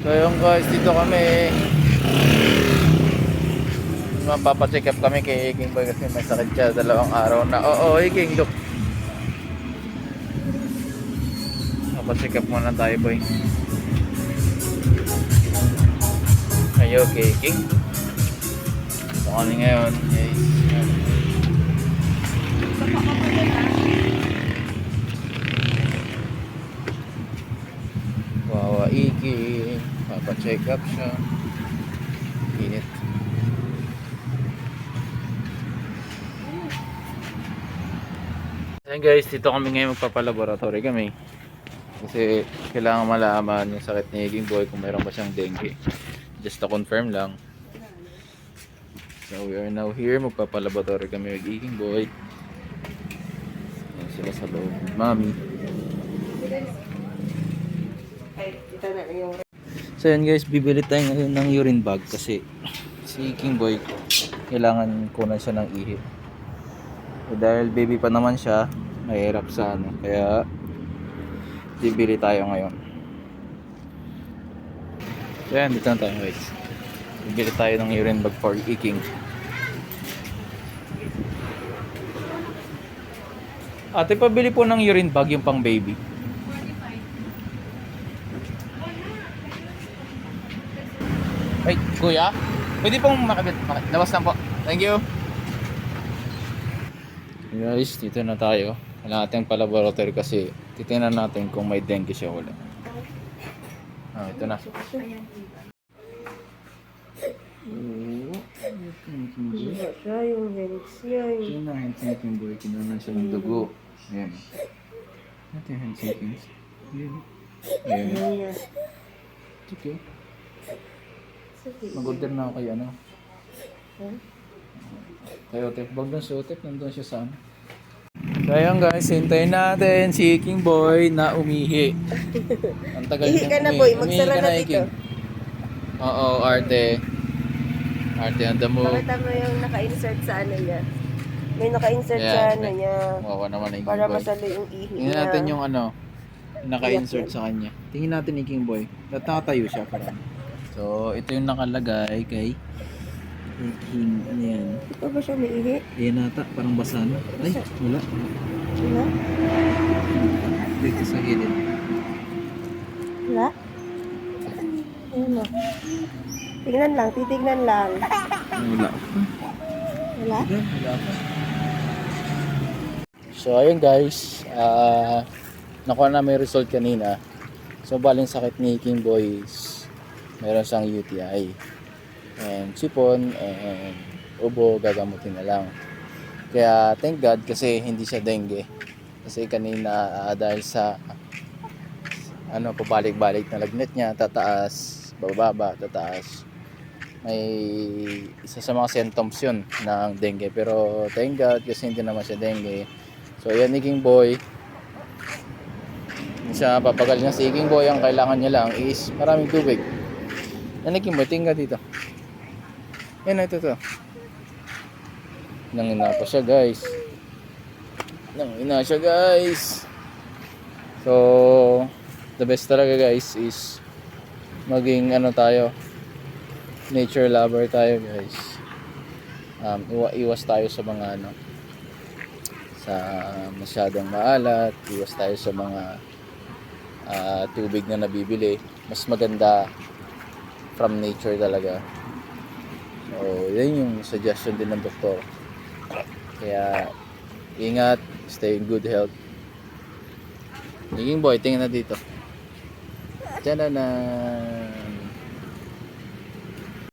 So yung guys, dito kami mapapacheck up kami kay King Boy kasi may sakit siya 2 araw na. Oo, King, look. Mapacheck up muna tayo, boy. Ayo, okay, King. So kami ngayon, guys. Wawa King, papacheck up siya. Init. Ayan guys, dito kami ngayon magpapalaboratory kami kasi kailangan malaman yung sakit ni King Boy kung mayroon ba siyang dengue, just to confirm lang. So we are now here, magpapalaboratory kami with King Boy. Ayan sila sa loob, mami. So yun guys, bibili tayo ngayon ng urine bag kasi si King Boy kailangan kunan siya ng ihi. So, dahil baby pa naman siya, mahirap sa ano, kaya bibili tayo ngayon. So yan, dito na tayo guys. Bibili tayo ng urine bag for King. Ate, pabili po ng urine bag yung pang baby. Ay, kuya, pwede pong makabit. Labas lang po. Thank you. Guys, dito na tayo. Kailangan natin palaboratory kasi titingnan natin kung may dengue siya wala. Ah, ito na. Siya yung hands niya. Yun na, hands-shaking boy. Kinunan siya ng dugo. Ayan. Ito yung hands-shaking. Ayan. Ayan. It's okay. Mag-order na ako kay ano. Kay Otep. Bag doon si Otep. Nandun siya sa ano. So ayun guys, hintayin natin si King Boy na umihi. Ang tagal Ihi ka na boy, magsara na dito. Oo, arte. Arte on the move. Pakita mo yung naka-insert sa ano niya. May naka-insert sa ano niya. Oo naman ang King Para Boy. masalo yung ihi Tingnan niya. natin yung ano, naka-insert sa kanya. Tingnan natin ni King Boy. Nakatayo siya parang. So, ito yung nakalagay kay King. Ano yan? Ito ba siya may ihi? Ayan nata, parang basa na. Ay, wala. Wala? Dito sa gilid. Wala? Ayun o. Tignan lang, titignan lang. Wala. Wala? Wala pa. So, ayun guys. Nakuha na may result kanina. So, baling sakit ni King Boy is meron siyang UTI. And sipon and ubo gagamutin na lang. Kaya thank God kasi hindi siya dengue. Kasi kanina dahil sa ano pabalik-balik na lagnat niya, tataas, bababa, tataas. May isa sa mga symptoms yun ng dengue. Pero thank God kasi hindi naman siya dengue. So yan ni King Boy. Hindi siya papagal niya si King Boy. Ang kailangan niya lang is maraming tubig. Yan ni King Boy, tingnan dito. Yan ito to. Nangina pa siya guys. Nangina siya guys. So the best talaga guys is maging ano tayo, nature lover tayo guys. Iwas tayo sa mga ano, sa masyadong maalat. Iwas tayo sa mga tubig na nabibili. Mas maganda from nature talaga. So, yan yung suggestion din ng doktor. Kaya, ingat, stay in good health. King Boy, tingnan na dito. Diyan na.